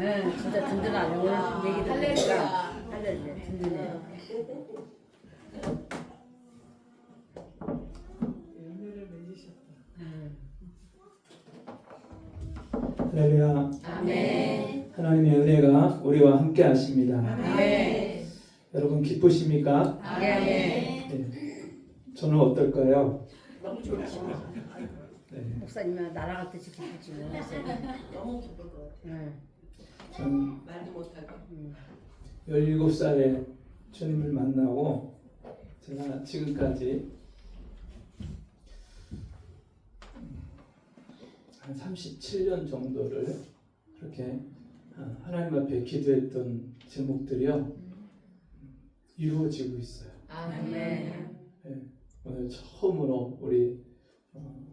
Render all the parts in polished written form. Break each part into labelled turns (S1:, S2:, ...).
S1: 네, 진짜 든든하네. 오늘 얘기 들으니까 할렐루야 든든해.
S2: 열매를 맺으셨다.
S3: 할렐루야.
S1: 아멘.
S3: 하나님의 은혜가 우리와 함께 하십니다.
S1: 아멘.
S3: 여러분 기쁘십니까?
S1: 아멘.
S3: 네. 저는 어떨까요?
S2: 너무 좋죠.
S3: 네.
S1: 목사님은 날아갈 듯이 기쁘지.
S2: 너무 기쁠 것 같아요.
S1: 응.
S3: 전
S2: 말도 못하고.
S3: 17살에 주님을 만나고 제가 지금까지 한 37년 정도를 그렇게 하나님 앞에 기도했던 제목들이요 이루어지고 있어요.
S1: 아멘.
S3: 네. 오늘 처음으로 우리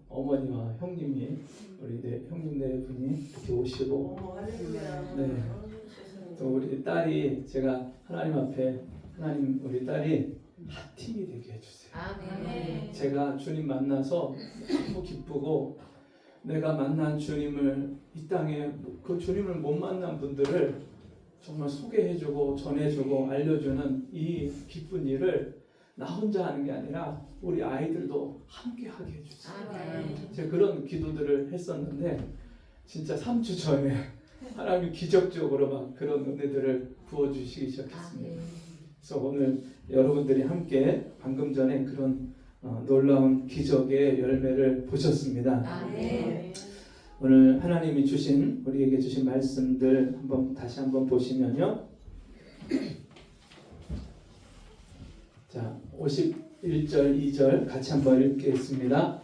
S3: 어머니와 형님이 우리 형님 네 분이 이렇게 오시고
S2: 할렐루야.
S3: 네. 또 우리 딸이 제가 하나님 앞에 하나님 우리 딸이 한 팀이 되게 해주세요.
S1: 아멘.
S3: 제가 주님 만나서 너무 기쁘고 내가 만난 주님을 이 땅에 그 주님을 못 만난 분들을 정말 소개해주고 전해주고 알려주는 이 기쁜 일을 나 혼자 하는 게 아니라 우리 아이들도 함께 하게 해주세요.
S1: 아멘.
S3: 제가 그런 기도들을 했었는데 진짜 3주 전에 하나님이 기적적으로 막 그런 은혜들을 부어주시기 시작했습니다. 그래서 오늘 여러분들이 함께 방금 전에 그런 놀라운 기적의 열매를 보셨습니다.
S1: 아멘.
S3: 오늘 하나님이 주신 우리에게 주신 말씀들 다시 한번 보시면요. 자, 51절 2절 같이 한번 읽겠습니다.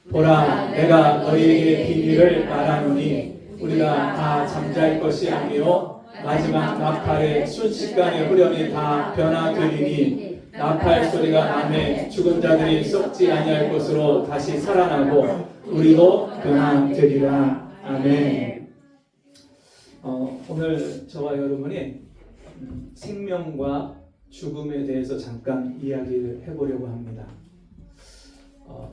S3: 보라, 내가 너희에게 비밀을 말하노니 우리가 다 잠잘 것이 아니요 마지막 나팔의 순식간에 후렴이 다 변화되리니 나팔 소리가 나매 죽은 자들이 썩지 아니할 것으로 다시 살아나고 우리도 변화되리라. 아멘. 오늘 저와 여러분이 생명과 죽음에 대해서 잠깐 이야기를 해보려고 합니다.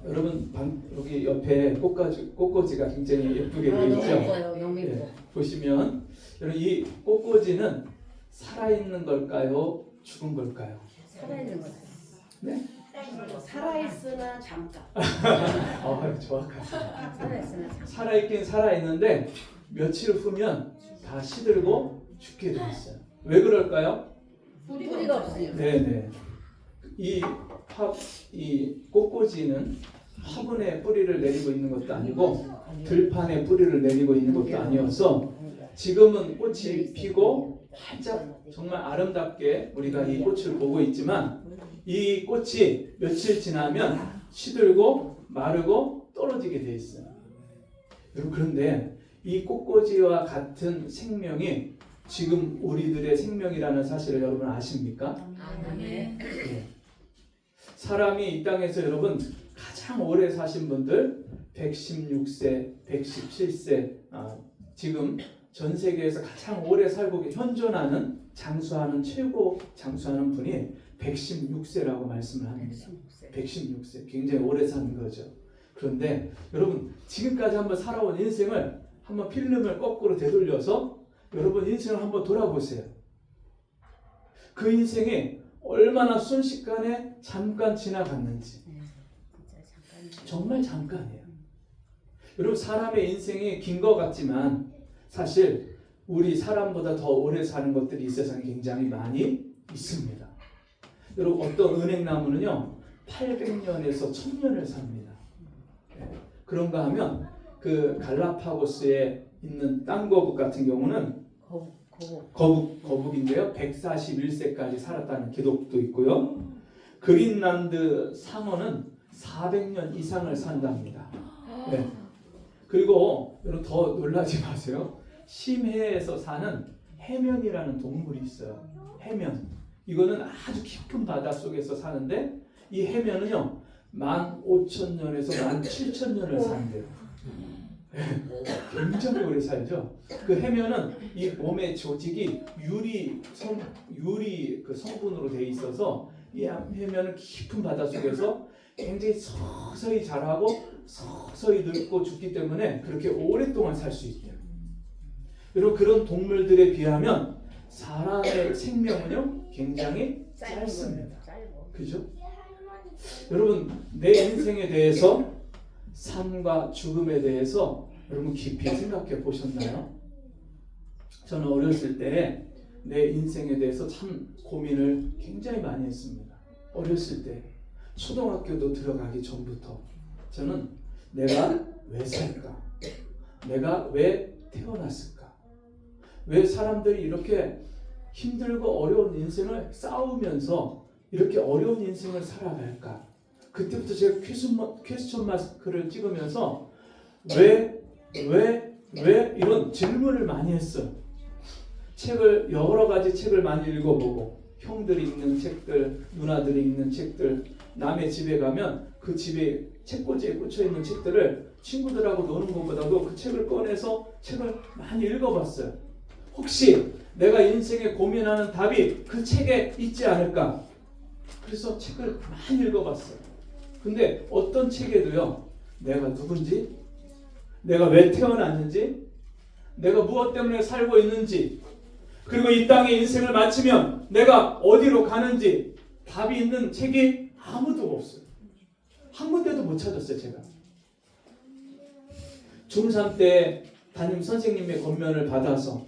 S3: 여러분 여기 옆에 꽃꽂이가 굉장히 예쁘게 되어 있죠. 네, 보시면 여러분 이 꽃꽂이는 살아있는 걸까요? 죽은 걸까요?
S1: 살아있는 거다.
S3: 네?
S2: 살아있으나 잠깐.
S3: 정확하다.
S1: 살아있으면 참.
S3: 살아있긴 살아있는데 며칠 후면 다 시들고 죽게 되어 있어요. 왜 그럴까요?
S1: 뿌리가 없으니까.
S3: 네네. 이 꽃꽂이는 화분에 뿌리를 내리고 있는 것도 아니고 들판에 뿌리를 내리고 있는 것도 아니어서 지금은 꽃이 피고 활짝 정말 아름답게 우리가 이 꽃을 보고 있지만 이 꽃이 며칠 지나면 시들고 마르고 떨어지게 돼 있어요. 여러분 그런데 이 꽃꽂이와 같은 생명이 지금 우리들의 생명이라는 사실을 여러분 아십니까?
S1: 아멘.
S3: 네. 사람이 이 땅에서 여러분 가장 오래 사신 분들 116세, 117세 지금 전 세계에서 가장 오래 살고 현존하는 최고 장수하는 분이 116세라고 말씀을 합니다. 116세 굉장히 오래 사는 거죠. 그런데 여러분 지금까지 한번 살아온 인생을 한번 필름을 거꾸로 되돌려서 여러분 인생을 한번 돌아보세요. 그 인생이 얼마나 순식간에 잠깐 지나갔는지. 정말 잠깐이에요. 여러분 사람의 인생이 긴 것 같지만 사실 우리 사람보다 더 오래 사는 것들이 이 세상에 굉장히 많이 있습니다. 여러분 어떤 은행나무는요 800년에서 1000년을 삽니다. 그런가 하면 그 갈라파고스에 있는 땅거북 같은 경우는 거북인데요 141세까지 살았다는 기록도 있고요. 그린란드 상어는 400년 이상을 산답니다. 네. 그리고 여러분 더 놀라지 마세요. 심해에서 사는 해면이라는 동물이 있어요. 해면. 이거는 아주 깊은 바다 속에서 사는데 이 해면은요 15,000년에서 17,000년을 산대요. 굉장히 오래 살죠. 그 해면은 이 몸의 조직이 유리 그 성분으로 되어 있어서 이 해면은 깊은 바다 속에서 굉장히 서서히 자라고 서서히 늙고 죽기 때문에 그렇게 오랫동안 살 수 있대요. 여러분 그런 동물들에 비하면 사람의 생명은요 굉장히 짧습니다.
S1: 짧고.
S3: 그죠? 여러분 내 인생에 대해서 삶과 죽음에 대해서 여러분 깊이 생각해 보셨나요? 저는 어렸을 때 내 인생에 대해서 참 고민을 굉장히 많이 했습니다. 어렸을 때 초등학교도 들어가기 전부터 저는 내가 왜 살까? 내가 왜 태어났을까? 왜 사람들이 이렇게 힘들고 어려운 인생을 싸우면서 이렇게 어려운 인생을 살아갈까? 그때부터 제가 퀘스천 마스크를 찍으면서 왜 이런 질문을 많이 했어요. 책을 여러 가지 책을 많이 읽어보고 형들이 읽는 책들, 누나들이 읽는 책들, 남의 집에 가면 그 집에 책꽂이에 꽂혀 있는 책들을 친구들하고 노는 것보다도 그 책을 꺼내서 책을 많이 읽어봤어요. 혹시 내가 인생에 고민하는 답이 그 책에 있지 않을까? 그래서 책을 많이 읽어봤어요. 근데 어떤 책에도요, 내가 누군지, 내가 왜 태어났는지, 내가 무엇 때문에 살고 있는지, 그리고 이 땅에 인생을 마치면 내가 어디로 가는지 답이 있는 책이 아무도 없어요. 한 군데도 못 찾았어요, 제가. 중3 때 담임 선생님의 권면을 받아서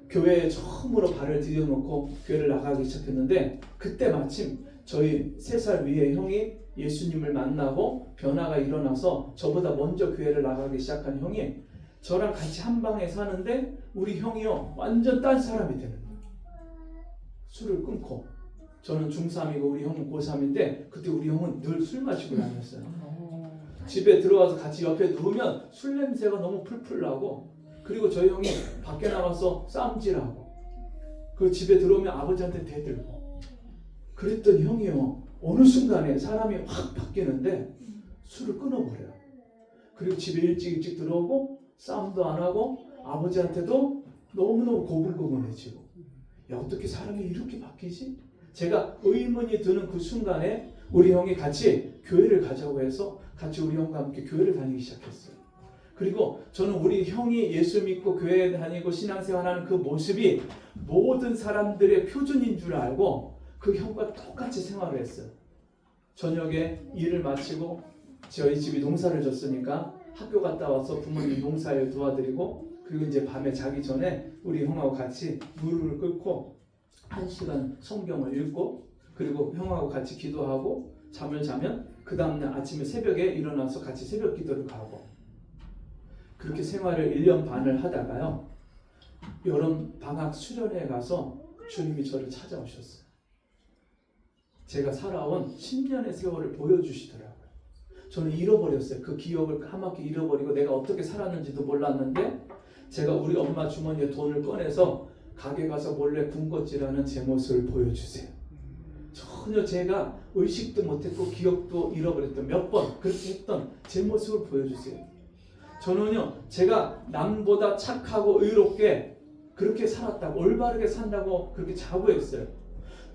S3: 교회에 처음으로 발을 들여놓고 교회를 나가기 시작했는데, 그때 마침 저희 3살 위의 형이 예수님을 만나고 변화가 일어나서 저보다 먼저 교회를 나가기 시작한 형이 저랑 같이 한 방에 사는데, 우리 형이요 완전 딴 사람이 되는 거예요. 술을 끊고. 저는 중3이고 우리 형은 고3인데 그때 우리 형은 늘 술 마시고 다녔어요. 집에 들어와서 같이 옆에 누우면 술 냄새가 너무 풀풀 나고, 그리고 저희 형이 밖에 나가서 싸움질하고, 그 집에 들어오면 아버지한테 대들고. 그랬던 형이요 어느 순간에 사람이 확 바뀌는데 술을 끊어버려요. 그리고 집에 일찍 들어오고 싸움도 안 하고 아버지한테도 너무너무 고분고분해지고. 야, 어떻게 사람이 이렇게 바뀌지? 제가 의문이 드는 그 순간에 우리 형이 같이 교회를 가자고 해서 같이 우리 형과 함께 교회를 다니기 시작했어요. 그리고 저는 우리 형이 예수 믿고 교회에 다니고 신앙생활하는 그 모습이 모든 사람들의 표준인 줄 알고 그 형과 똑같이 생활을 했어요. 저녁에 일을 마치고 저희 집이 농사를 졌으니까 학교 갔다 와서 부모님 농사일 도와드리고, 그리고 이제 밤에 자기 전에 우리 형하고 같이 무릎을 꿇고 1시간 성경을 읽고, 그리고 형하고 같이 기도하고 잠을 자면 그 다음날 아침에 새벽에 일어나서 같이 새벽 기도를 가고, 그렇게 생활을 1년 반을 하다가요, 여름 방학 수련회에 가서 주님이 저를 찾아오셨어요. 제가 살아온 10년의 세월을 보여주시더라고요. 저는 잃어버렸어요. 그 기억을 까맣게 잃어버리고 내가 어떻게 살았는지도 몰랐는데, 제가 우리 엄마 주머니에 돈을 꺼내서 가게 가서 몰래 군것질하는 제 모습을 보여주세요. 전혀 제가 의식도 못했고 기억도 잃어버렸던, 몇 번 그렇게 했던 제 모습을 보여주세요. 저는요, 제가 남보다 착하고 의롭게 그렇게 살았다고, 올바르게 산다고 그렇게 자부했어요.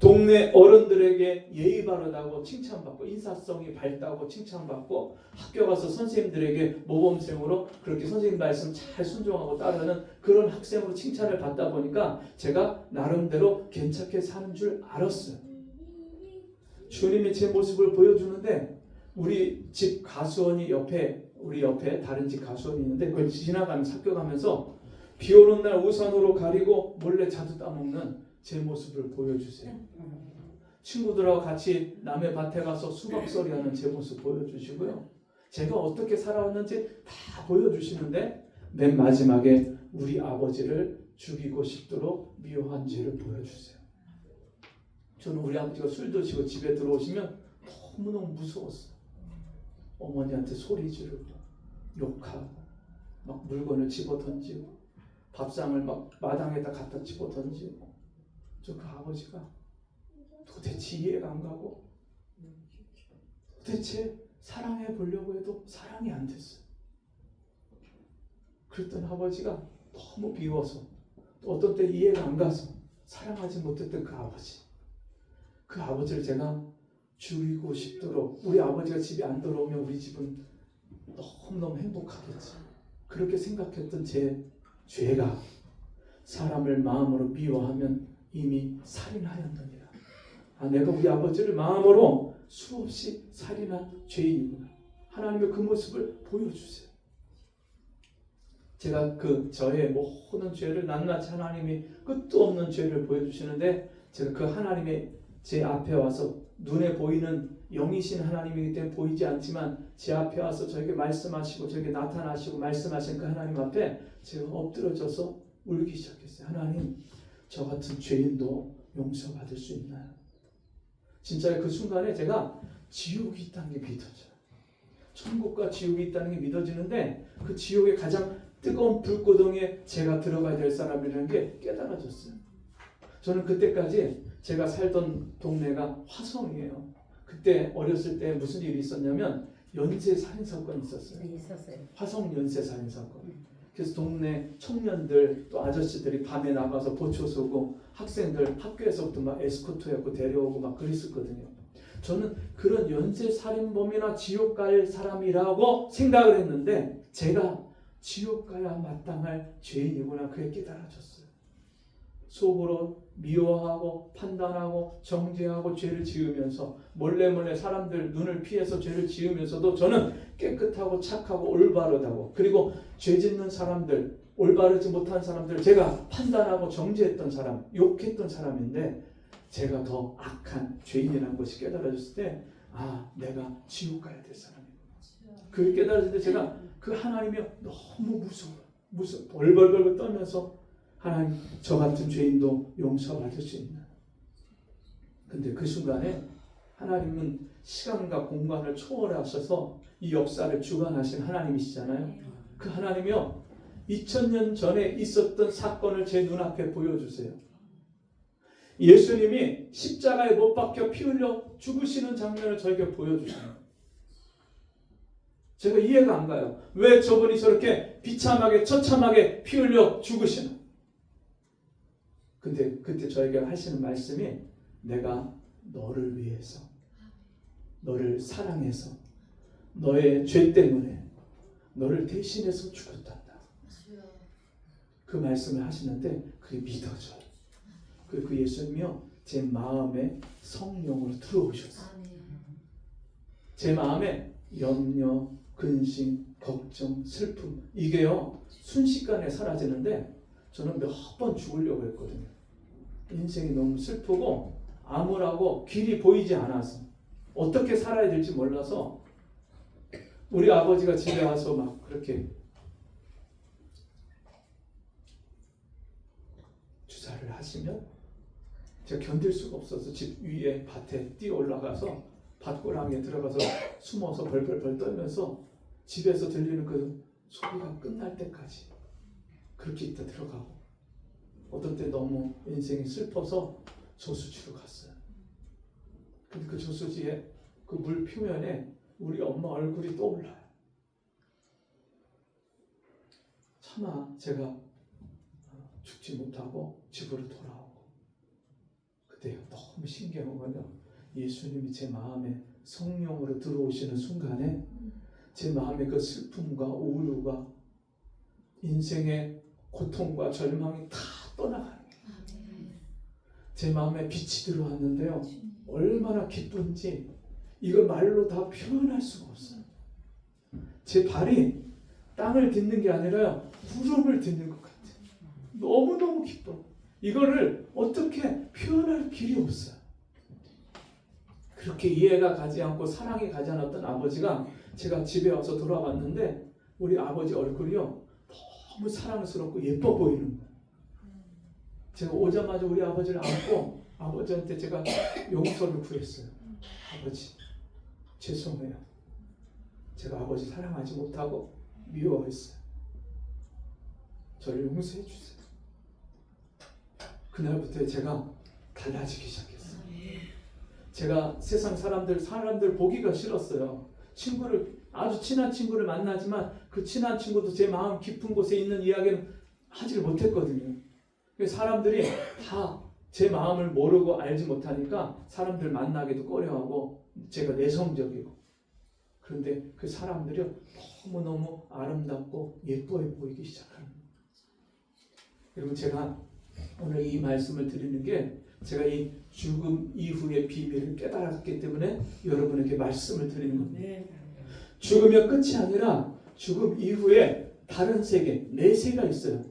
S3: 동네 어른들에게 예의 바르다고 칭찬받고, 인사성이 밝다고 칭찬받고, 학교 가서 선생님들에게 모범생으로 그렇게 선생님 말씀 잘 순종하고 따르는 그런 학생으로 칭찬을 받다 보니까 제가 나름대로 괜찮게 사는 줄 알았어요. 주님이 제 모습을 보여주는데, 우리 집 가수원이 우리 옆에 다른 집 가수원이 있는데, 그걸 지나가면서 학교 가면서 비 오는 날 우산으로 가리고 몰래 자두 따먹는 제 모습을 보여주세요. 친구들하고 같이 남의 밭에 가서 수박서리하는 제 모습 보여주시고요. 제가 어떻게 살아왔는지 다 보여주시는데, 맨 마지막에 우리 아버지를 죽이고 싶도록 미워한 죄를 보여주세요. 저는 우리 아버지가 술 드시고 집에 들어오시면 너무너무 무서웠어요. 어머니한테 소리 지르고 욕하고 막 물건을 집어던지고 밥상을 막 마당에다 갖다 집어던지고. 저 그 아버지가 도대체 이해가 안 가고, 도대체 사랑해 보려고 해도 사랑이 안 됐어요. 그랬던 아버지가 너무 미워서, 또 어떤 때 이해가 안 가서 사랑하지 못했던 그 아버지, 그 아버지를 제가 죽이고 싶도록, 우리 아버지가 집에 안 들어오면 우리 집은 너무너무 행복하겠지, 그렇게 생각했던 제 죄가 사람을 마음으로 미워하면 이미 살인하였느니라. 내가 우리 아버지를 마음으로 수없이 살인한 죄인이구나. 하나님의 그 모습을 보여주세요. 제가 저의 모든 죄를 낱낱이 하나님이 끝도 없는 죄를 보여주시는데, 제가 그 하나님의 제 앞에 와서 눈에 보이는 영이신 하나님이기 때문에 보이지 않지만 제 앞에 와서 저에게 말씀하시고 저에게 나타나시고 말씀하신 그 하나님 앞에 제가 엎드려져서 울기 시작했어요. 하나님, 저 같은 죄인도 용서받을 수 있나요? 진짜 그 순간에 제가 지옥이 있다는 게 믿어져요. 천국과 지옥이 있다는 게 믿어지는데, 그 지옥의 가장 뜨거운 불구덩이에 제가 들어가야 될 사람이라는 게 깨달아졌어요. 저는 그때까지 제가 살던 동네가 화성이에요. 그때 어렸을 때 무슨 일이 있었냐면 연쇄 살인 사건이 있었어요.
S1: 네, 있었어요.
S3: 화성 연쇄 살인 사건. 그래서 동네 청년들 또 아저씨들이 밤에 나가서 보초 서고 학생들 학교에서부터 막 에스코트해갖고 데려오고 막 그랬었거든요. 저는 그런 연쇄 살인범이나 지옥 갈 사람이라고 생각을 했는데, 제가 지옥 가야 마땅할 죄인이구나, 그게 깨달아졌어요. 속으로 미워하고 판단하고 정죄하고 죄를 지으면서 몰래 사람들 눈을 피해서 죄를 지으면서도 저는 깨끗하고 착하고 올바르다고, 그리고 죄 짓는 사람들, 올바르지 못한 사람들 제가 판단하고 정죄했던 사람, 욕했던 사람인데, 제가 더 악한 죄인이라는 것이 깨달아졌을 때, 내가 지옥 가야 될 사람이구나. 그게 깨달아질 때 제가 그 하나님이 너무 무서워 벌벌벌 떨면서, 하나님, 저 같은 죄인도 용서받을 수 있나? 근데 그 순간에 하나님은 시간과 공간을 초월하셔서 이 역사를 주관하신 하나님이시잖아요. 그 하나님이요, 2000년 전에 있었던 사건을 제 눈앞에 보여주세요. 예수님이 십자가에 못 박혀 피 흘려 죽으시는 장면을 저에게 보여주세요. 제가 이해가 안 가요. 왜 저분이 저렇게 비참하게 처참하게 피 흘려 죽으시나? 근데 그때 저에게 하시는 말씀이, 내가 너를 위해서, 너를 사랑해서, 너의 죄 때문에 너를 대신해서 죽었단다. 그 말씀을 하시는데 그게 믿어져요. 그 예수님이요, 제 마음에 성령으로 들어오셨어요. 제 마음에 염려, 근심, 걱정, 슬픔, 이게요 순식간에 사라지는데, 저는 몇 번 죽으려고 했거든요. 인생이 너무 슬프고 암울하고 길이 보이지 않아서 어떻게 살아야 될지 몰라서, 우리 아버지가 집에 와서 막 그렇게 주사를 하시면 제가 견딜 수가 없어서 집 위에 밭에 뛰어 올라가서 밭고랑에 들어가서 숨어서 벌벌벌 떨면서 집에서 들리는 그 소리가 끝날 때까지 그렇게 있다 들어가고, 어떤 때 너무 인생이 슬퍼서 저수지로 갔어요. 근데 그 저수지에 그 물 표면에 우리 엄마 얼굴이 떠올라요. 차마 제가 죽지 못하고 집으로 돌아오고, 그때 너무 신기한 건요, 예수님이 제 마음에 성령으로 들어오시는 순간에 제 마음의 그 슬픔과 우울과 인생의 고통과 절망이 다 떠나가는 거예요. 제 마음에 빛이 들어왔는데요, 얼마나 기쁜지 이걸 말로 다 표현할 수가 없어요. 제 발이 땅을 딛는 게 아니라 구름을 딛는 것 같아요. 너무너무 기뻐. 이거를 어떻게 표현할 길이 없어요. 그렇게 이해가 가지 않고 사랑이 가지 않았던 아버지가, 제가 집에 와서 돌아왔는데 우리 아버지 얼굴이요 너무 사랑스럽고 예뻐 보이는 거예요. 제가 오자마자 우리 아버지를 안고 아버지한테 제가 용서를 구했어요. 아버지, 죄송해요. 제가 아버지 사랑하지 못하고 미워했어요. 저를 용서해 주세요. 그날부터 제가 달라지기 시작했어요. 제가 세상 사람들 보기가 싫었어요. 아주 친한 친구를 만나지만 그 친한 친구도 제 마음 깊은 곳에 있는 이야기는 하지를 못했거든요. 사람들이 다 제 마음을 모르고 알지 못하니까 사람들 만나기도 꺼려하고 제가 내성적이고, 그런데 그 사람들이 너무너무 아름답고 예뻐해 보이기 시작합니다. 여러분 제가 오늘 이 말씀을 드리는 게 제가 이 죽음 이후의 비밀을 깨달았기 때문에 여러분에게 말씀을 드리는 겁니다.
S1: 네.
S3: 죽으면 끝이 아니라 죽음 이후에 다른 세계, 내세가 있어요.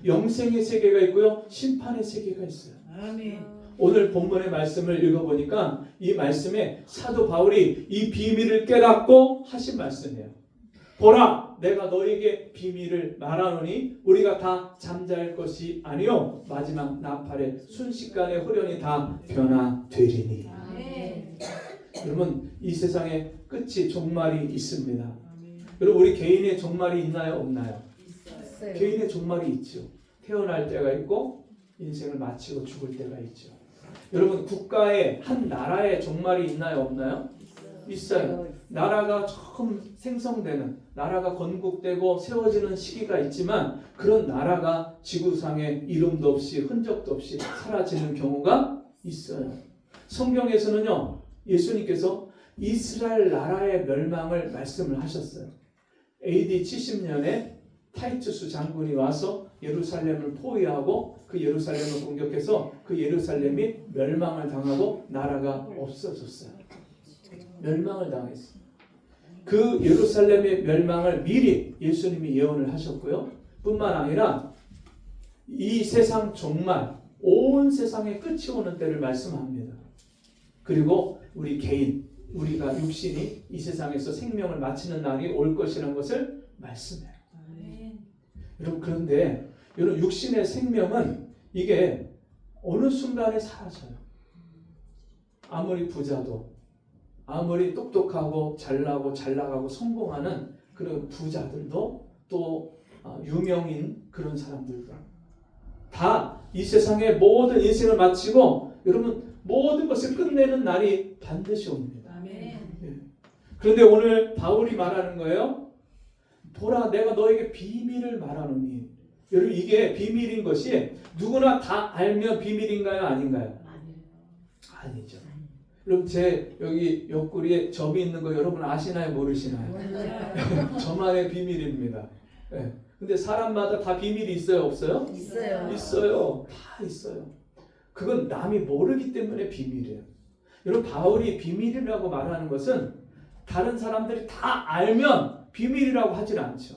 S3: 영생의 세계가 있고요, 심판의 세계가 있어요.
S1: 아멘.
S3: 오늘 본문의 말씀을 읽어보니까 이 말씀에 사도 바울이 이 비밀을 깨닫고 하신 말씀이에요. 보라, 내가 너에게 비밀을 말하노니 우리가 다 잠잘 것이 아니요 마지막 나팔에 순식간에 호련히 다 변화되리니.
S1: 아멘.
S3: 여러분 이 세상에 끝이 종말이 있습니다.
S1: 아멘.
S3: 여러분 우리 개인의 종말이 있나요 없나요?
S1: 있어요.
S3: 개인의 종말이 있죠. 태어날 때가 있고 인생을 마치고 죽을 때가 있죠. 여러분 국가의 한 나라의 종말이 있나요 없나요? 있어요. 나라가 처음 생성되는, 나라가 건국되고 세워지는 시기가 있지만 그런 나라가 지구상에 이름도 없이 흔적도 없이 사라지는 경우가 있어요. 성경에서는요, 예수님께서 이스라엘 나라의 멸망을 말씀을 하셨어요. AD 70년에 타이투스 장군이 와서 예루살렘을 포위하고 그 예루살렘을 공격해서 그 예루살렘이 멸망을 당하고 나라가 없어졌어요. 멸망을 당했어요. 그 예루살렘의 멸망을 미리 예수님이 예언을 하셨고요. 뿐만 아니라 이 세상 종말, 온 세상의 끝이 오는 때를 말씀합니다. 그리고 우리 개인, 우리가 육신이 이 세상에서 생명을 마치는 날이 올 것이라는 것을 말씀해요. 여러분 그런데 여러분 육신의 생명은 이게 어느 순간에 사라져요. 아무리 부자도, 아무리 똑똑하고 잘나고 잘 나가고 성공하는 그런 부자들도 또 유명인 그런 사람들도 다 이 세상의 모든 인생을 마치고 여러분 모든 것을 끝내는 날이 반드시 옵니다.
S1: 아멘.
S3: 그런데 오늘 바울이 말하는 거예요. 보라, 내가 너에게 비밀을 말하노니. 여러분 이게 비밀인 것이 누구나 다 알면 비밀인가요, 아닌가요? 아니죠. 여러분 제 여기 옆구리에 점이 있는 거 여러분 아시나요, 모르시나요? 저만의 비밀입니다. 네. 근데 사람마다 다 비밀이 있어요, 없어요?
S1: 있어요.
S3: 있어요. 다 있어요. 그건 남이 모르기 때문에 비밀이에요. 여러분 바울이 비밀이라고 말하는 것은 다른 사람들이 다 알면 비밀이라고 하질 않죠.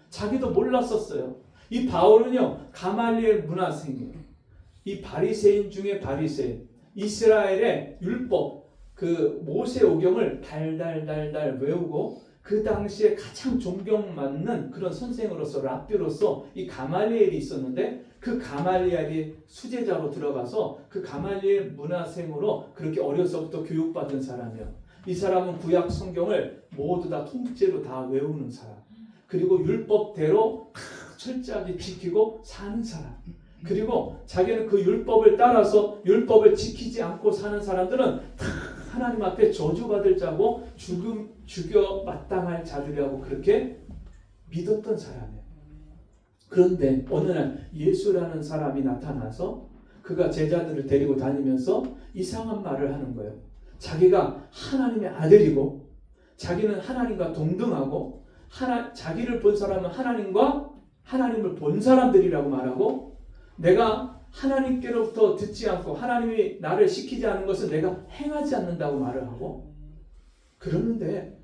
S3: 자기도 몰랐었어요. 이 바울은요, 가말리엘 문화생이에요. 이 바리새인 중에 바리새인. 이스라엘의 율법, 그 모세오경을 달달달달 외우고 그 당시에 가장 존경받는 그런 선생으로서 랍비로서 이 가말리엘이 있었는데 그 가말리엘이 수제자로 들어가서 그 가말리엘 문화생으로 그렇게 어려서부터 교육받은 사람이에요. 이 사람은 구약 성경을 모두 다 통째로 다 외우는 사람. 그리고 율법대로 철저하게 지키고 사는 사람. 그리고 자기는 그 율법을 따라서 율법을 지키지 않고 사는 사람들은 다 하나님 앞에 저주받을 자고 죽여 마땅할 자들이라고 그렇게 믿었던 사람이에요. 그런데 어느 날 예수라는 사람이 나타나서 그가 제자들을 데리고 다니면서 이상한 말을 하는 거예요. 자기가 하나님의 아들이고 자기는 하나님과 동등하고 자기를 본 사람은 하나님을 본 사람들이라고 말하고 내가 하나님께로부터 듣지 않고 하나님이 나를 시키지 않은 것은 내가 행하지 않는다고 말을 하고 그러는데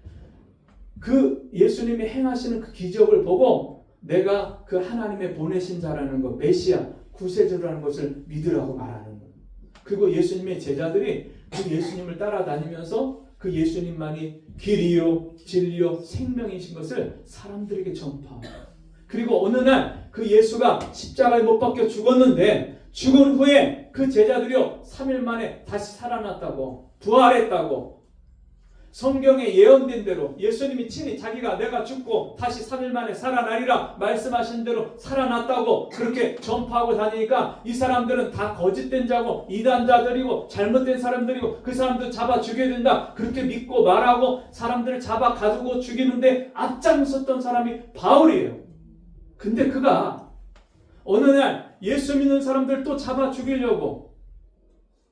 S3: 그 예수님이 행하시는 그 기적을 보고 내가 그 하나님의 보내신 자라는 것, 메시아, 구세주라는 것을 믿으라고 말하는 거예요. 그리고 예수님의 제자들이 그 예수님을 따라다니면서 그 예수님만이 길이요, 진리요, 생명이신 것을 사람들에게 전파하고 그리고 어느 날 그 예수가 십자가에 못 박혀 죽었는데 죽은 후에 그 제자들이요 3일 만에 다시 살아났다고 부활했다고 성경에 예언된 대로 예수님이 친히 자기가 내가 죽고 다시 3일 만에 살아나리라 말씀하신 대로 살아났다고 그렇게 전파하고 다니니까 이 사람들은 다 거짓된 자고 이단자들이고 잘못된 사람들이고 그 사람들 잡아 죽여야 된다 그렇게 믿고 말하고 사람들을 잡아 가두고 죽이는데 앞장섰던 사람이 바울이에요. 근데 그가 어느 날 예수 믿는 사람들 또 잡아 죽이려고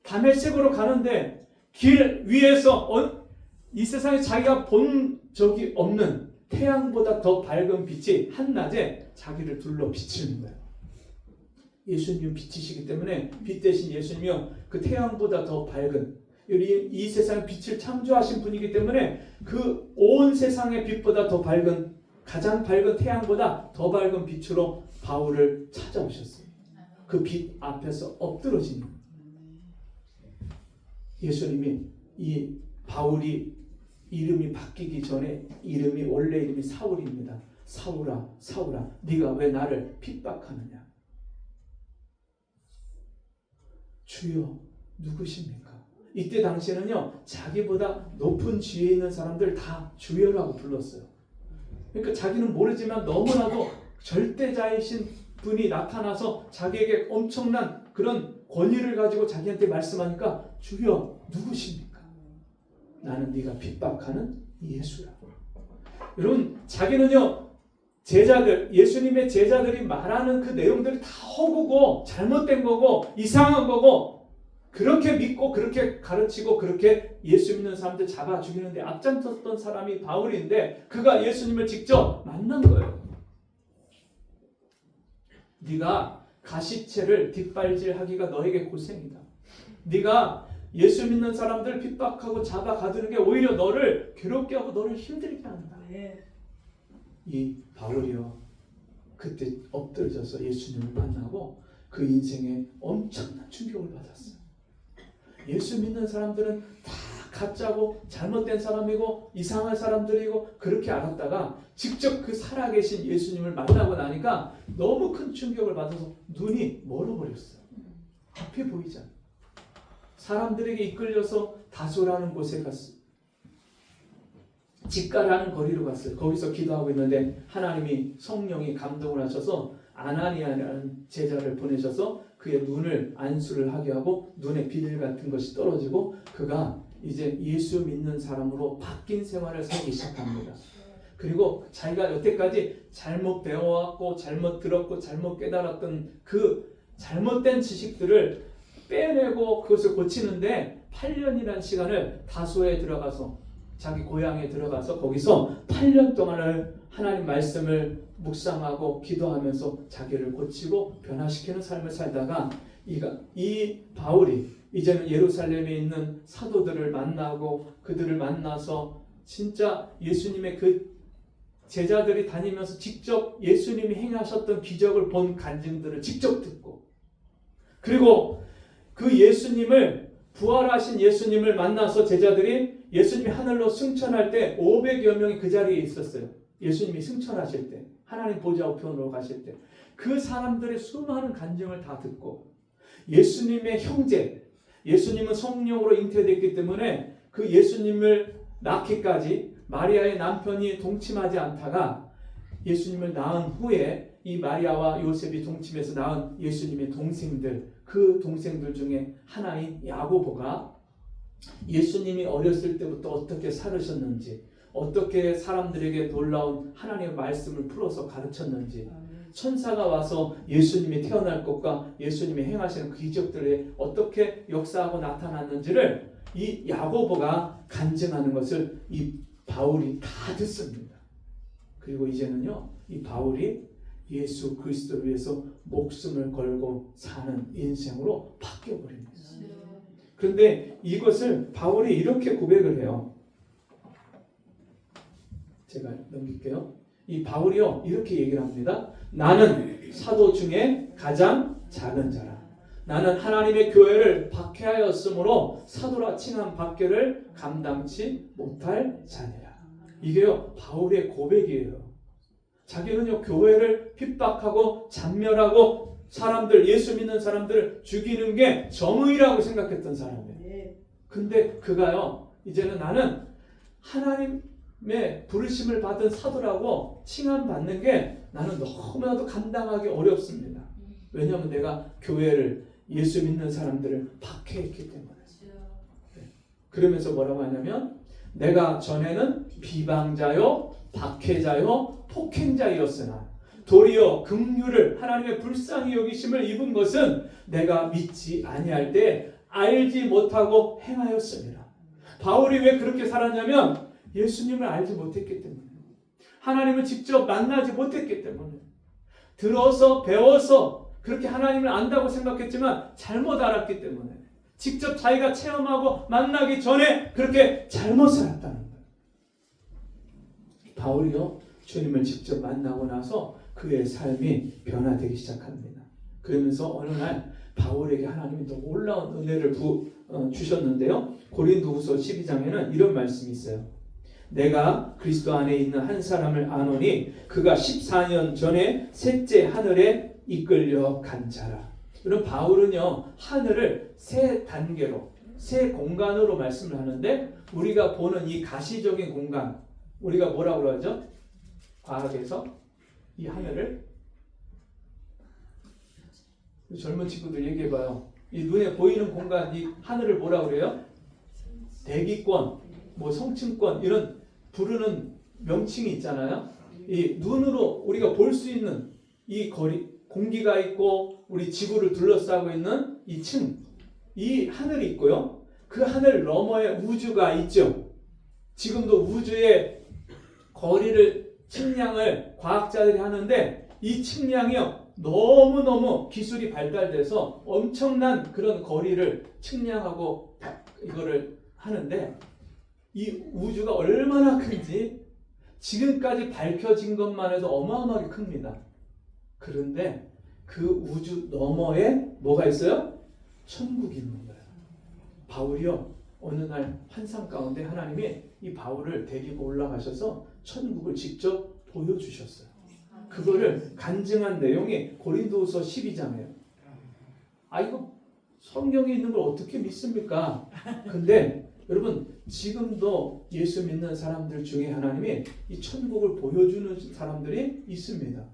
S3: 다메섹으로 가는데 길 위에서 이 세상에 자기가 본 적이 없는 태양보다 더 밝은 빛이 한낮에 자기를 둘러 비치는 거예요. 예수님은 빛이시기 때문에 빛 대신 예수님이요 그 태양보다 더 밝은 이 세상의 빛을 창조하신 분이기 때문에 그 온 세상의 빛보다 더 밝은 가장 밝은 태양보다 더 밝은 빛으로 바울을 찾아오셨어요. 그 빛 앞에서 엎드러지는 예수님이 이 바울이 이름이 바뀌기 전에 원래 이름이 사울입니다. 사울아 사울아 네가 왜 나를 핍박하느냐. 주여 누구십니까? 이때 당시에는요 자기보다 높은 지위에 있는 사람들 다 주여라고 불렀어요. 그러니까 자기는 모르지만 너무나도 절대자이신 분이 나타나서 자기에게 엄청난 그런 권위를 가지고 자기한테 말씀하니까 주여 누구십니까? 나는 네가 핍박하는 예수라고. 여러분 자기는요 제자들 예수님의 제자들이 말하는 그 내용들이 다 허구고 잘못된 거고 이상한 거고 그렇게 믿고 그렇게 가르치고 그렇게 예수 믿는 사람들 잡아 죽이는데 앞장섰던 사람이 바울인데 그가 예수님을 직접 만난 거예요. 네가 가시체를 뒷발질하기가 너에게 고생이다. 네가 예수 믿는 사람들 핍박하고 잡아 가두는 게 오히려 너를 괴롭게 하고 너를 힘들게 한다. 이 바울이요 그때 엎드려져서 예수님을 만나고 그 인생에 엄청난 충격을 받았어요. 예수 믿는 사람들은 다 가짜고 잘못된 사람이고 이상한 사람들이고 그렇게 알았다가 직접 그 살아계신 예수님을 만나고 나니까 너무 큰 충격을 받아서 눈이 멀어버렸어요. 앞이 보이지 않아요. 사람들에게 이끌려서 다소라는 곳에 갔어요. 직가라는 거리로 갔어요. 거기서 기도하고 있는데 하나님이 성령이 감동을 하셔서 아나니아라는 제자를 보내셔서 그의 눈을 안수를 하게 하고 눈에 비늘 같은 것이 떨어지고 그가 이제 예수 믿는 사람으로 바뀐 생활을 살기 시작합니다. 그리고 자기가 여태까지 잘못 배워왔고 잘못 들었고 잘못 깨달았던 그 잘못된 지식들을 빼내고 그것을 고치는데 8년이라는 시간을 다소에 들어가서 자기 고향에 들어가서 거기서 8년 동안을 하나님 말씀을 묵상하고 기도하면서 자기를 고치고 변화시키는 삶을 살다가 이 바울이 이제는 예루살렘에 있는 사도들을 만나고 그들을 만나서 진짜 예수님의 그 제자들이 다니면서 직접 예수님이 행하셨던 기적을 본 간증들을 직접 듣고 그리고 그 예수님을 부활하신 예수님을 만나서 제자들이 예수님이 하늘로 승천할 때 500여 명이 그 자리에 있었어요. 예수님이 승천하실 때 하나님 보좌 우편으로 가실 때 그 사람들의 수많은 간증을 다 듣고 예수님의 형제 예수님은 성령으로 잉태됐기 때문에 그 예수님을 낳기까지 마리아의 남편이 동침하지 않다가 예수님을 낳은 후에 이 마리아와 요셉이 동침해서 낳은 예수님의 동생들 그 동생들 중에 하나인 야고보가 예수님이 어렸을 때부터 어떻게 살으셨는지 어떻게 사람들에게 놀라운 하나님의 말씀을 풀어서 가르쳤는지 천사가 와서 예수님이 태어날 것과 예수님이 행하시는 그 기적들에 어떻게 역사하고 나타났는지를 이 야고보가 간증하는 것을 이 바울이 다 듣습니다. 그리고 이제는요 이 바울이 예수 그리스도를 위해서 목숨을 걸고 사는 인생으로 바뀌어버립니다. 그런데 이것을 바울이 이렇게 고백을 해요. 제가 넘길게요. 이 바울이요 이렇게 얘기를 합니다. 나는 사도 중에 가장 작은 자라. 나는 하나님의 교회를 박해하였으므로 사도라 칭한 박해를 감당치 못할 자니라. 이게요 바울의 고백이에요. 자기는요 교회를 핍박하고 잔멸하고 사람들 예수 믿는 사람들을 죽이는 게 정의라고 생각했던 사람이에요. 근데 그가요 이제는 나는 하나님의 부르심을 받은 사도라고 칭함받는 게 나는 너무나도 감당하기 어렵습니다. 왜냐하면 내가 교회를 예수 믿는 사람들을 박해했기 때문에. 그러면서 뭐라고 하냐면 내가 전에는 비방자요 박해자요 폭행자였으나 도리어 긍휼을 하나님의 불쌍히 여기심을 입은 것은 내가 믿지 아니할 때 알지 못하고 행하였습니다. 바울이 왜 그렇게 살았냐면 예수님을 알지 못했기 때문에 하나님을 직접 만나지 못했기 때문에 들어서 배워서 그렇게 하나님을 안다고 생각했지만 잘못 알았기 때문에 직접 자기가 체험하고 만나기 전에 그렇게 잘못 살았다는 거예요. 바울이요, 주님을 직접 만나고 나서 그의 삶이 변화되기 시작합니다. 그러면서 어느 날 바울에게 하나님이 놀라운 은혜를 주셨는데요. 고린도후서 12장에는 이런 말씀이 있어요. 내가 그리스도 안에 있는 한 사람을 아노니 그가 14년 전에 셋째 하늘에 이끌려 간 자라. 이런 바울은요, 하늘을 세 단계로, 세 공간으로 말씀을 하는데, 우리가 보는 이 가시적인 공간, 우리가 뭐라고 그러죠? 과학에서 이 하늘을, 젊은 친구들 얘기해봐요. 이 눈에 보이는 공간, 이 하늘을 뭐라고 그래요? 대기권, 뭐 성층권, 이런 부르는 명칭이 있잖아요. 이 눈으로 우리가 볼 수 있는 이 거리, 공기가 있고 우리 지구를 둘러싸고 있는 이 층, 이 하늘이 있고요. 그 하늘 너머에 우주가 있죠. 지금도 우주의 거리를 측량을 과학자들이 하는데, 이 측량이요, 너무너무 기술이 발달돼서 엄청난 그런 거리를 측량하고 이거를 하는데, 이 우주가 얼마나 큰지 지금까지 밝혀진 것만 해도 어마어마하게 큽니다. 그런데 그 우주 너머에 뭐가 있어요? 천국이 있는 거예요. 바울이요, 어느 날 환상 가운데 하나님이 이 바울을 데리고 올라가셔서 천국을 직접 보여주셨어요. 그거를 간증한 내용이 고린도후서 12장이에요. 아, 이거 성경에 있는 걸 어떻게 믿습니까? 근데 여러분, 지금도 예수 믿는 사람들 중에 하나님이 이 천국을 보여주는 사람들이 있습니다.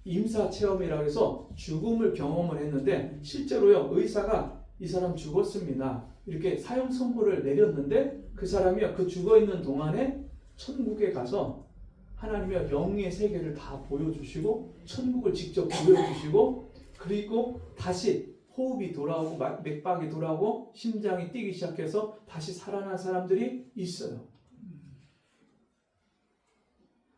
S3: 임사체험이라고 해서 죽음을 경험을 했는데, 실제로요, 의사가 이 사람 죽었습니다, 이렇게 사형 선고를 내렸는데, 그 사람이 그 죽어있는 동안에 천국에 가서 하나님의 영의 세계를 다 보여주시고 천국을 직접 보여주시고, 그리고 다시 호흡이 돌아오고 맥박이 돌아오고 심장이 뛰기 시작해서 다시 살아난 사람들이 있어요.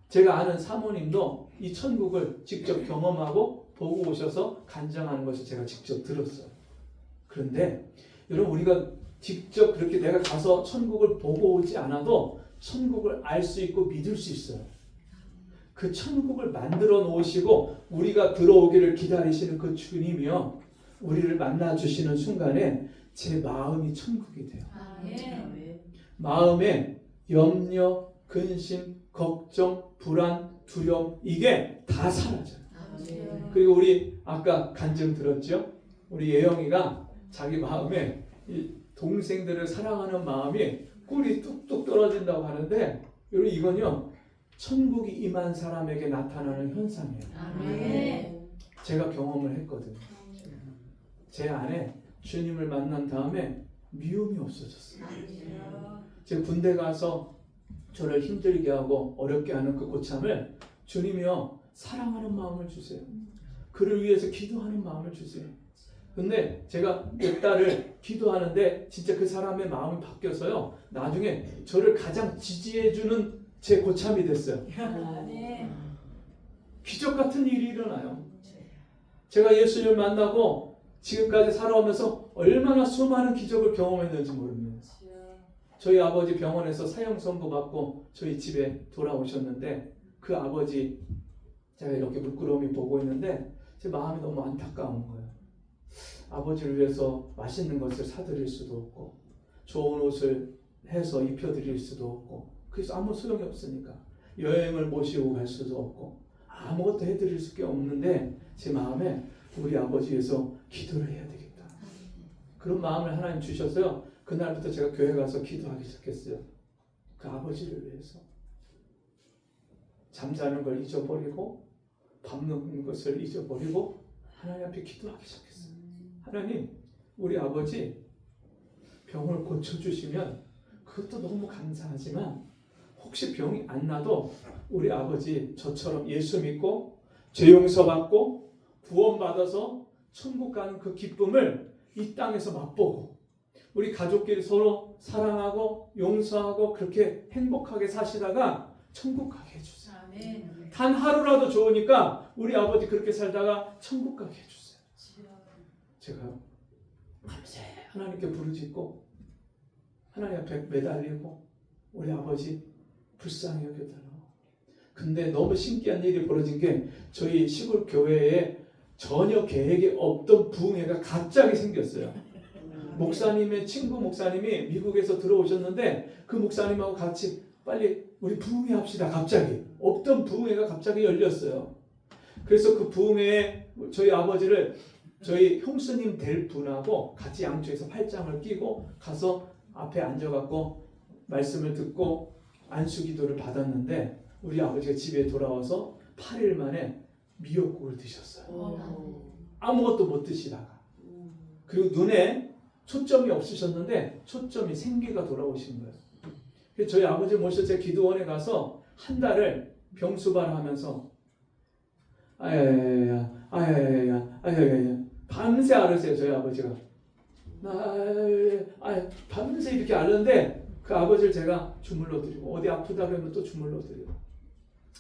S3: 제가 아는 사모님도 이 천국을 직접 경험하고 보고 오셔서 간증하는 것을 제가 직접 들었어요. 그런데 여러분, 우리가 직접 그렇게 내가 가서 천국을 보고 오지 않아도 천국을 알 수 있고 믿을 수 있어요. 그 천국을 만들어 놓으시고 우리가 들어오기를 기다리시는 그 주님이요, 우리를 만나 주시는 순간에 제 마음이 천국이 돼요. 마음에 염려, 근심, 걱정, 불안, 두려움, 이게 다 사라져요. 그리고 우리 아까 간증 들었죠? 우리 예영이가 자기 마음에 이 동생들을 사랑하는 마음이 꿀이 뚝뚝 떨어진다고 하는데, 여러분, 이건요, 천국이 임한 사람에게 나타나는 현상이에요. 제가 경험을 했거든요. 제 안에 주님을 만난 다음에 미움이 없어졌어요. 제가 군대 가서 저를 힘들게 하고 어렵게 하는 그 고참을 주님이요, 사랑하는 마음을 주세요. 그를 위해서 기도하는 마음을 주세요. 근데 제가 몇 달을 기도하는데 진짜 그 사람의 마음이 바뀌어서요, 나중에 저를 가장 지지해주는 제 고참이 됐어요. 기적 같은 일이 일어나요. 제가 예수님을 만나고 지금까지 살아오면서 얼마나 수많은 기적을 경험했는지 모릅니다. 저희 아버지 병원에서 사형 선고 받고 저희 집에 돌아오셨는데, 그 아버지 제가 이렇게 부끄러움이 보고 있는데 제 마음이 너무 안타까운 거예요. 아버지를 위해서 맛있는 것을 사드릴 수도 없고 좋은 옷을 해서 입혀드릴 수도 없고, 그래서 아무 소용이 없으니까 여행을 모시고 갈 수도 없고 아무것도 해드릴 수가 없는데, 제 마음에 우리 아버지 위해서 기도를 해야 되겠다, 그런 마음을 하나님 주셔서요, 그날부터 제가 교회 가서 기도하기 시작했어요. 그 아버지를 위해서 잠자는 걸 잊어버리고 밥 먹는 것을 잊어버리고 하나님 앞에 기도하기 시작했어요. 하나님, 우리 아버지 병을 고쳐주시면 그것도 너무 감사하지만, 혹시 병이 안 나도 우리 아버지 저처럼 예수 믿고 죄 용서받고 구원받아서 천국 가는 그 기쁨을 이 땅에서 맛보고 우리 가족끼리 서로 사랑하고 용서하고 그렇게 행복하게 사시다가 천국 가게 해주세요. 단 하루라도 좋으니까 우리 아버지 그렇게 살다가 천국 가게 해주세요. 제가 밤새 하나님께 부르짖고 하나님 앞에 매달리고 우리 아버지 불쌍히 여겨달라고. 근데 너무 신기한 일이 벌어진 게 저희 시골 교회에 전혀 계획에 없던 부흥회가 갑자기 생겼어요. 목사님의 친구 목사님이 미국에서 들어오셨는데 그 목사님하고 같이 빨리 우리 부흥회 합시다. 갑자기 없던 부흥회가 갑자기 열렸어요. 그래서 그 부흥회에 저희 아버지를 저희 형수님 될 분하고 같이 양쪽에서 팔짱을 끼고 가서 앞에 앉아갖고 말씀을 듣고 안수기도를 받았는데 우리 아버지가 집에 돌아와서 8일 만에 미역국을 드셨어요. 아무것도 못 드시다가. 그리고 눈에 초점이 없으셨는데 초점이 생기가 돌아오신 거예요. 그래서 저희 아버지 모셔서 제가 기도원에 가서 한 달을 병수발하면서 아야야야야야야야야야 밤새 앓으세요. 저희 아버지가 밤새 이렇게 앓는데 그 아버지를 제가 주물러 드리고 어디 아프다 그러면 또 주물러 드리고.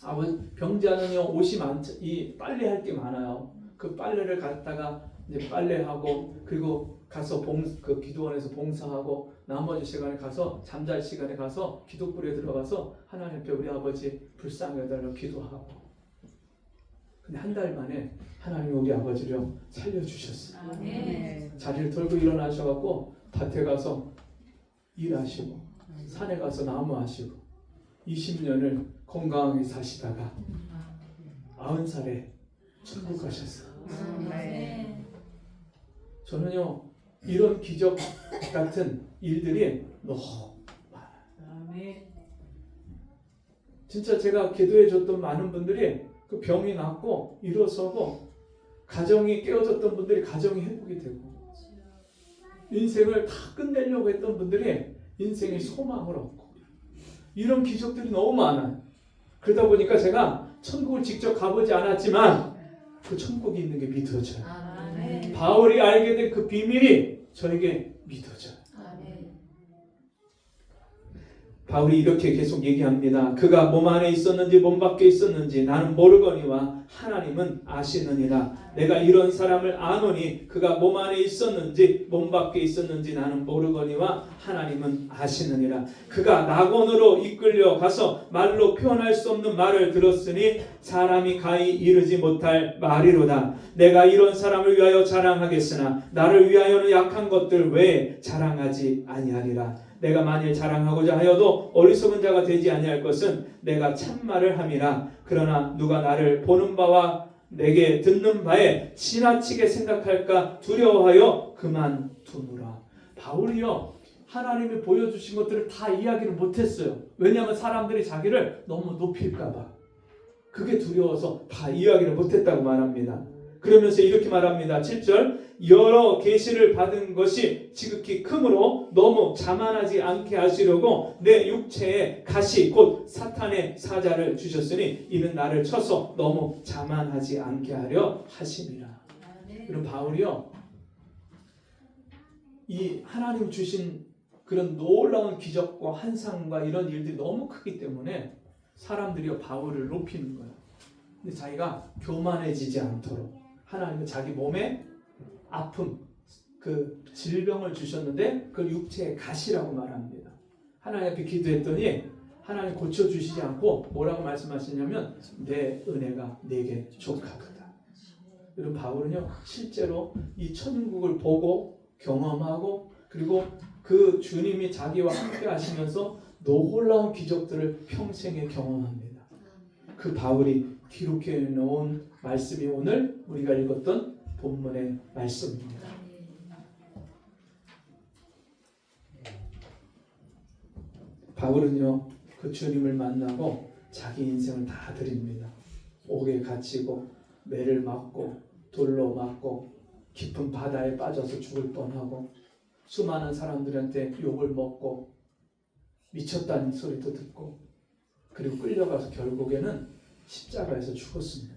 S3: 아버지 병자는요 옷이 이 빨래할 게 많아요. 그 빨래를 갖다가 이제 빨래하고 그리고 가서 그 기도원에서 봉사하고 나머지 시간에 가서 잠잘 시간에 가서 기도불에 들어가서 하나님 앞에 우리 아버지 불쌍히 여달라고 기도하고. 근데 한 달 만에 하나님이 우리 아버지를 살려주셨어요. 자리를 털고 일어나셔갖고 밭에 가서 일하시고 산에 가서 나무하시고 20년을 건강하게 사시다가 90살에 천국 가셨어요. 저는요 이런 기적 같은 일들이 너무 많아요. 진짜 제가 기도해줬던 많은 분들이 그 병이 낫고 일어서고 가정이 깨어졌던 분들이 가정이 회복이 되고 인생을 다 끝내려고 했던 분들이 인생의 소망을 얻고 이런 기적들이 너무 많아요. 그러다 보니까 제가 천국을 직접 가보지 않았지만 그 천국이 있는 게 믿어져요. 바울이 알게 된 그 비밀이 저에게 믿어져요. 바울이 이렇게 계속 얘기합니다. 그가 몸 안에 있었는지 몸 밖에 있었는지 나는 모르거니와 하나님은 아시느니라. 내가 이런 사람을 아노니 그가 몸 안에 있었는지 몸 밖에 있었는지 나는 모르거니와 하나님은 아시느니라. 그가 낙원으로 이끌려 가서 말로 표현할 수 없는 말을 들었으니 사람이 가히 이르지 못할 말이로다. 내가 이런 사람을 위하여 자랑하겠으나 나를 위하여는 약한 것들 외에 자랑하지 아니하리라. 내가 만일 자랑하고자 하여도 어리석은 자가 되지 아니할 것은 내가 참말을 함이라. 그러나 누가 나를 보는 바와 내게 듣는 바에 지나치게 생각할까 두려워하여 그만두노라. 바울이요 하나님이 보여주신 것들을 다 이야기를 못했어요. 왜냐하면 사람들이 자기를 너무 높일까 봐. 그게 두려워서 다 이야기를 못했다고 말합니다. 그러면서 이렇게 말합니다. 7절 여러 계시를 받은 것이 지극히 크므로 너무 자만하지 않게 하시려고 내 육체에 가시 곧 사탄의 사자를 주셨으니 이는 나를 쳐서 너무 자만하지 않게 하려 하심이라. 그럼 바울이요 이 하나님 주신 그런 놀라운 기적과 환상과 이런 일들이 너무 크기 때문에 사람들이 바울을 높이는 거예요. 근데 자기가 교만해지지 않도록 하나님은 자기 몸에 아픔, 그 질병을 주셨는데 그걸 육체의 가시라고 말합니다. 하나님 앞에 기도했더니 하나님 고쳐주시지 않고 뭐라고 말씀하시냐면 내 은혜가 내게 족하도다. 여러분 바울은요 실제로 이 천국을 보고 경험하고 그리고 그 주님이 자기와 함께 하시면서 놀라운 기적들을 평생에 경험합니다. 그 바울이 기록해 놓은 말씀이 오늘 우리가 읽었던 본문의 말씀입니다. 바울은요 그 주님을 만나고 자기 인생을 다 드립니다. 옥에 갇히고 매를 맞고 돌로 맞고 깊은 바다에 빠져서 죽을 뻔하고 수많은 사람들한테 욕을 먹고 미쳤다는 소리도 듣고 그리고 끌려가서 결국에는 십자가에서 죽었습니다.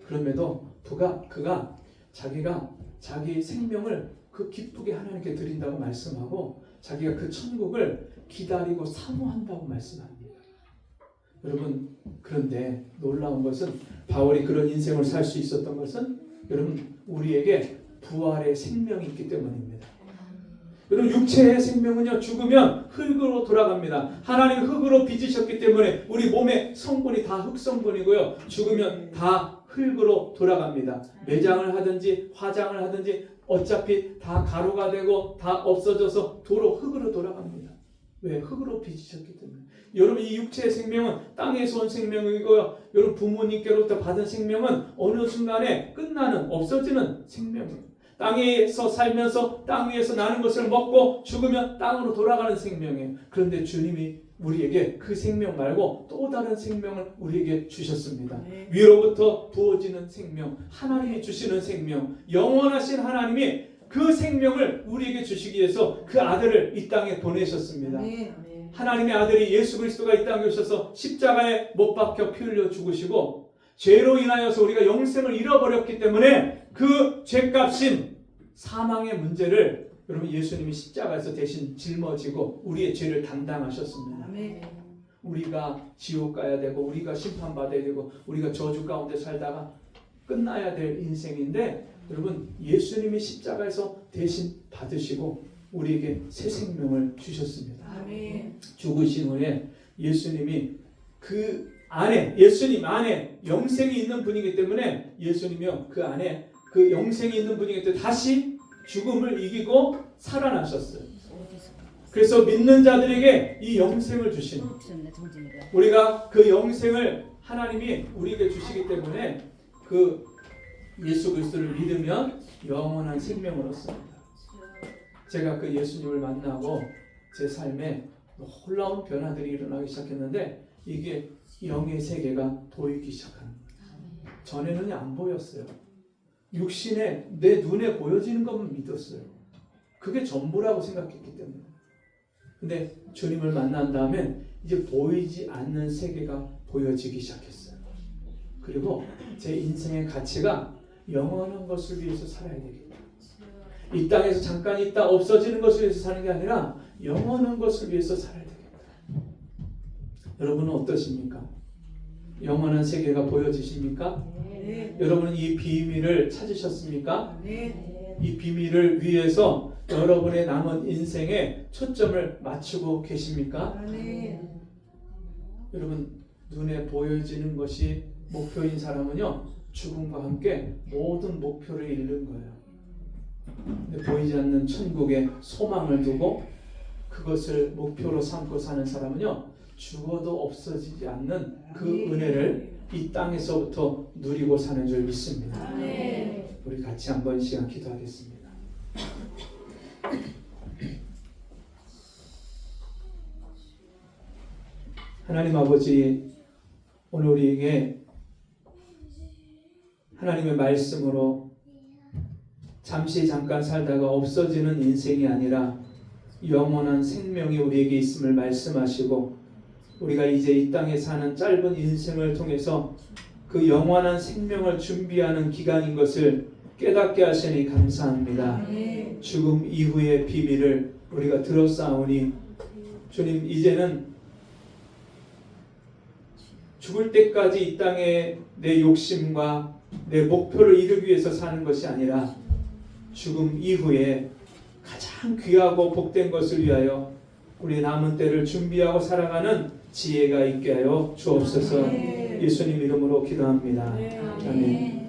S3: 그럼에도 그가 자기가 자기 생명을 그 기쁘게 하나님께 드린다고 말씀하고 자기가 그 천국을 기다리고 사모한다고 말씀합니다. 여러분, 그런데 놀라운 것은 바울이 그런 인생을 살 수 있었던 것은 여러분, 우리에게 부활의 생명이 있기 때문입니다. 여러분, 육체의 생명은요, 죽으면 흙으로 돌아갑니다. 하나님 흙으로 빚으셨기 때문에 우리 몸의 성분이 다 흙성분이고요. 죽으면 다 흙으로 돌아갑니다. 매장을 하든지 화장을 하든지 어차피 다 가루가 되고 다 없어져서 도로 흙으로 돌아갑니다. 왜? 흙으로 빚으셨기 때문에. 여러분, 이 육체의 생명은 땅에서 온 생명이고요. 여러분, 부모님께로부터 받은 생명은 어느 순간에 끝나는, 없어지는 생명이에요. 땅에서 살면서 땅 위에서 나는 것을 먹고 죽으면 땅으로 돌아가는 생명이에요. 그런데 주님이 우리에게 그 생명 말고 또 다른 생명을 우리에게 주셨습니다. 위로부터 부어지는 생명, 하나님이 주시는 생명, 영원하신 하나님이 그 생명을 우리에게 주시기 위해서 그 아들을 이 땅에 보내셨습니다. 하나님의 아들이 예수 그리스도가 이 땅에 오셔서 십자가에 못 박혀 피 흘려 죽으시고 죄로 인하여서 우리가 영생을 잃어버렸기 때문에 그 죄값인 사망의 문제를 여러분, 예수님이 십자가에서 대신 짊어지고 우리의 죄를 담당하셨습니다. 우리가 지옥 가야 되고 우리가 심판받아야 되고 우리가 저주 가운데 살다가 끝나야 될 인생인데 여러분, 예수님이 십자가에서 대신 받으시고 우리에게 새 생명을 주셨습니다. 죽으신 후에 예수님이 그 안에, 예수님 안에 영생이 있는 분이기 때문에 예수님이요, 그 안에 그 영생이 있는 분이기 때문에 다시 죽음을 이기고 살아나셨어요. 그래서 믿는 자들에게 이 영생을 주신, 우리가 그 영생을 하나님이 우리에게 주시기 때문에 그 예수 그리스도를 믿으면 영원한 생명을 얻습니다. 제가 그 예수님을 만나고 제 삶에 놀라운 변화들이 일어나기 시작했는데 이게 영의 세계가 보이기 시작합니다. 전에는 안 보였어요. 육신에 내 눈에 보여지는 것만 믿었어요. 그게 전부라고 생각했기 때문에. 근데 주님을 만난 다음에 이제 보이지 않는 세계가 보여지기 시작했어요. 그리고 제 인생의 가치가 영원한 것을 위해서 살아야 되겠다. 이 땅에서 잠깐 있다 없어지는 것을 위해서 사는 게 아니라 영원한 것을 위해서 살아야 되겠다. 여러분은 어떠십니까? 영원한 세계가 보여지십니까? 네. 여러분은 이 비밀을 찾으셨습니까? 네. 이 비밀을 위해서 여러분의 남은 인생에 초점을 맞추고 계십니까? 네. 여러분, 눈에 보여지는 것이 목표인 사람은요, 죽음과 함께 모든 목표를 잃는 거예요. 근데 보이지 않는 천국에 소망을 두고 그것을 목표로 삼고 사는 사람은요, 죽어도 없어지지 않는 그 은혜를 이 땅에서부터 누리고 사는 줄 믿습니다. 우리 같이 한번 시간 기도하겠습니다. 하나님 아버지, 오늘 우리에게 하나님의 말씀으로 잠시 잠깐 살다가 없어지는 인생이 아니라 영원한 생명이 우리에게 있음을 말씀하시고 우리가 이제 이 땅에 사는 짧은 인생을 통해서 그 영원한 생명을 준비하는 기간인 것을 깨닫게 하시니 감사합니다. 죽음 이후의 비밀을 우리가 들었사오니 주님, 이제는 죽을 때까지 이 땅에 내 욕심과 내 목표를 이루기 위해서 사는 것이 아니라 죽음 이후에 가장 귀하고 복된 것을 위하여 우리 남은 때를 준비하고 살아가는 지혜가 있게 하여 주옵소서. 예수님 이름으로 기도합니다. 아멘.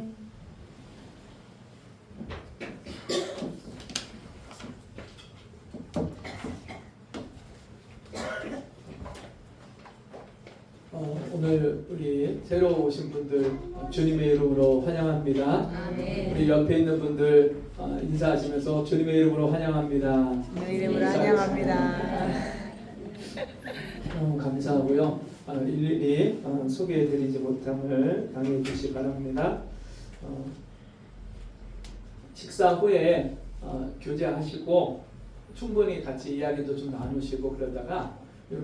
S3: 오늘 우리 새로 오신 분들 주님의 이름으로 환영합니다. 우리 옆에 있는 분들 인사하시면서 주님의 이름으로 환영합니다.
S1: 주님의 이름으로 환영합니다.
S3: 너무 감사하고요. 일일이 소개해드리지 못함을 양해해 주시기 바랍니다. 식사 후에 교제하시고 충분히 같이 이야기도 좀 나누시고 그러다가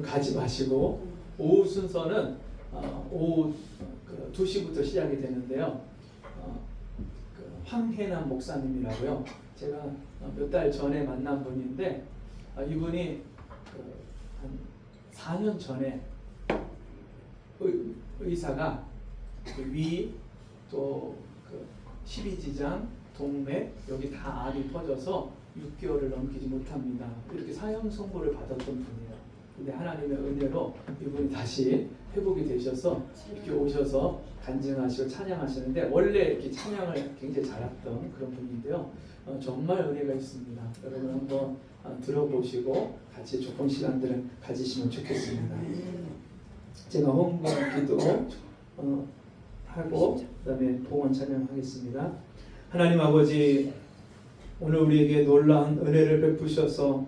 S3: 가지 마시고 오후 순서는 오후 2시부터 시작이 되는데요. 황혜남 목사님이라고요. 제가 몇 달 전에 만난 분인데 이분이 한 4년 전에 의사가 위, 또 그 12지장, 동맥 여기 다 알이 퍼져서 6개월을 넘기지 못합니다. 이렇게 사형 선고를 받았던 분이에요. 근데 하나님의 은혜로 이분이 다시 회복이 되셔서 이렇게 오셔서 간증하시고 찬양하시는데, 원래 이렇게 찬양을 굉장히 잘했던 그런 분인데요. 정말 은혜가 있습니다. 여러분 한번 들어보시고 같이 조금 시간들을 가지시면 좋겠습니다. 제가 헌금 기도 하고 그다음에 봉헌 찬양하겠습니다. 하나님 아버지, 오늘 우리에게 놀라운 은혜를 베푸셔서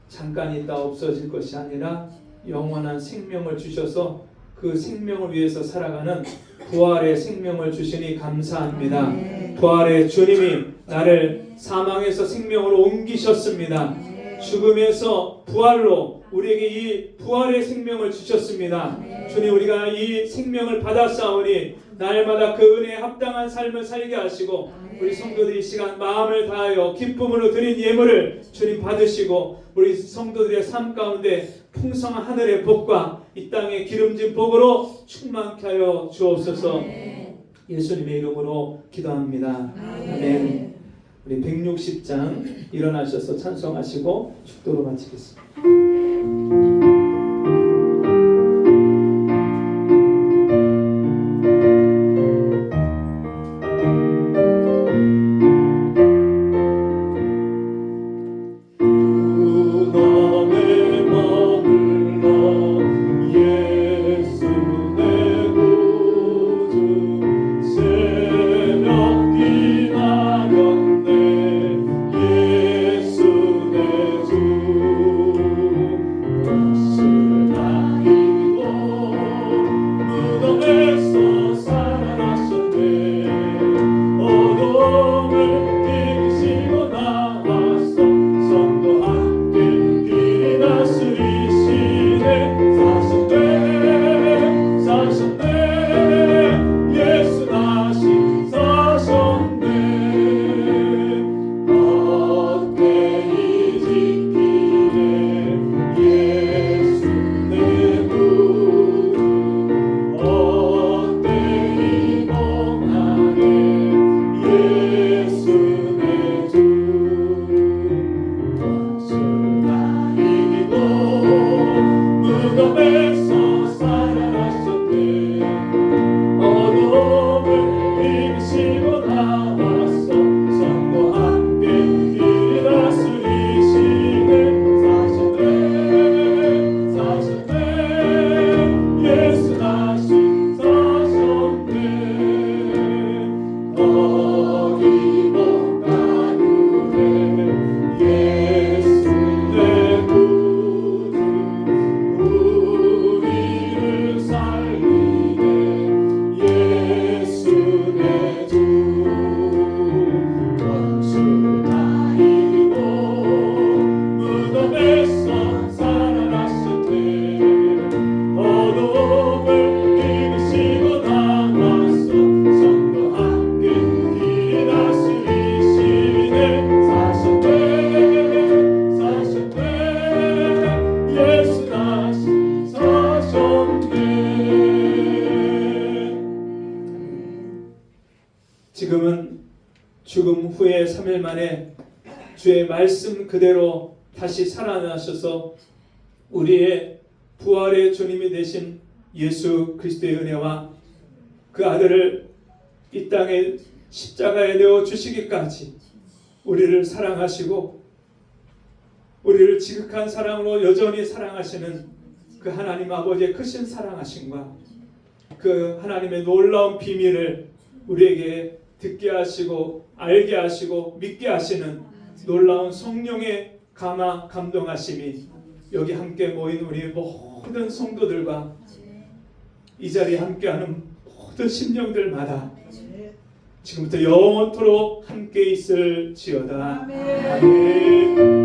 S3: 잠깐 있다 없어질 것이 아니라 영원한 생명을 주셔서 그 생명을 위해서 살아가는 부활의 생명을 주시니 감사합니다. 부활의 주님이 나를 사망에서 생명으로 옮기셨습니다. 죽음에서 부활로 우리에게 이 부활의 생명을 주셨습니다. 주님, 우리가 이 생명을 받았사오니 날마다 그 은혜에 합당한 삶을 살게 하시고, 우리 성도들이 이 시간 마음을 다하여 기쁨으로 드린 예물을 주님 받으시고, 우리 성도들의 삶 가운데 풍성한 하늘의 복과 이 땅의 기름진 복으로 충만케 하여 주옵소서. 예수님의 이름으로 기도합니다. 아멘. 우리 160장 일어나셔서 찬송하시고 축도로 마치겠습니다. 지금은 죽음 후에 3일 만에 주의 말씀 그대로 다시 살아나셔서 우리의 부활의 주님이 되신 예수 그리스도의 은혜와 그 아들을 이 땅에 십자가에 내어 주시기까지 우리를 사랑하시고 우리를 지극한 사랑으로 여전히 사랑하시는 그 하나님 아버지의 크신 사랑하심과 그 하나님의 놀라운 비밀을 우리에게 듣게 하시고 알게 하시고 믿게 하시는 놀라운 성령의 감화 감동하심이 여기 함께 모인 우리 모든 성도들과 이 자리에 함께하는 모든 심령들마다 지금부터 영원토록 함께 있을지어다. 아멘.